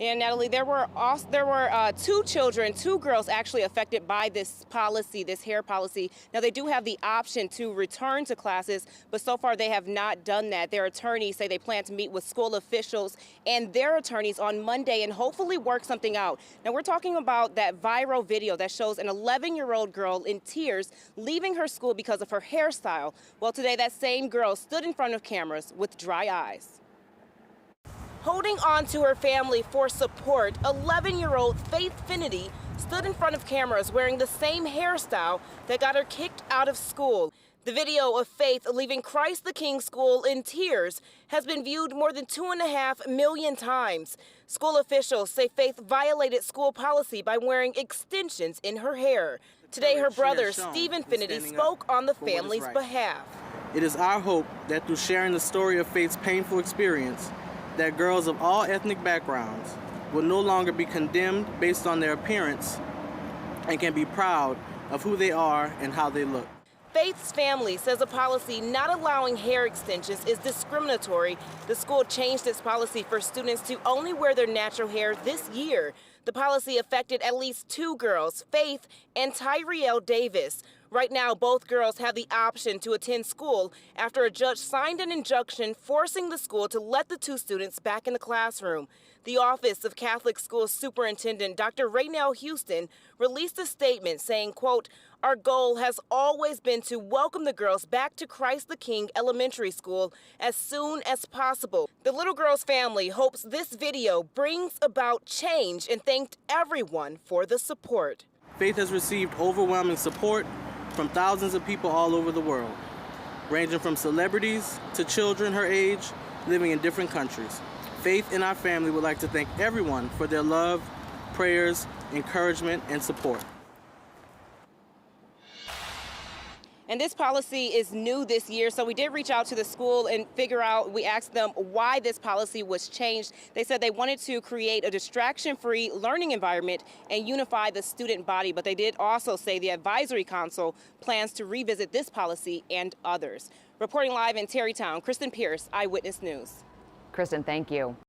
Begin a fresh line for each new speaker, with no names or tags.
And Natalie, two children, two girls actually affected by this policy, this hair policy. Now they do have the option to return to classes, but so far they have not done that. Their attorneys say they plan to meet with school officials and their attorneys on Monday and hopefully work something out. Now we're talking about that viral video that shows an 11-year-old girl in tears leaving her school because of her hairstyle. Well, today that same girl stood in front of cameras with dry eyes. Holding on to her family for support, 11-year-old Faith Finity stood in front of cameras wearing the same hairstyle that got her kicked out of school. The video of Faith leaving Christ the King School in tears has been viewed more than 2.5 million times. School officials say Faith violated school policy by wearing extensions in her hair. Today, her brother, Stephen Finity, spoke on the family's behalf.
It is our hope that through sharing the story of Faith's painful experience, that girls of all ethnic backgrounds will no longer be condemned based on their appearance and can be proud of who they are and how they look.
Faith's family says a policy not allowing hair extensions is discriminatory. The school changed its policy for students to only wear their natural hair this year. The policy affected at least two girls, Faith and Tyrielle Davis. Right now, both girls have the option to attend school after a judge signed an injunction forcing the school to let the two students back in the classroom. The Office of Catholic School Superintendent Dr. Raynell Houston released a statement saying, quote, "Our goal has always been to welcome the girls back to Christ the King Elementary School as soon as possible." The little girl's family hopes this video brings about change and thanked everyone for the support.
Faith has received overwhelming support from thousands of people all over the world, ranging from celebrities to children her age living in different countries. Faith and our family would like to thank everyone for their love, prayers, encouragement, and support.
And this policy is new this year, so we did reach out to the school and we asked them why this policy was changed. They said they wanted to create a distraction-free learning environment and unify the student body, but they did also say the advisory council plans to revisit this policy and others. Reporting live in Terrytown, Kristen Pierce, Eyewitness News.
Kristen, thank you.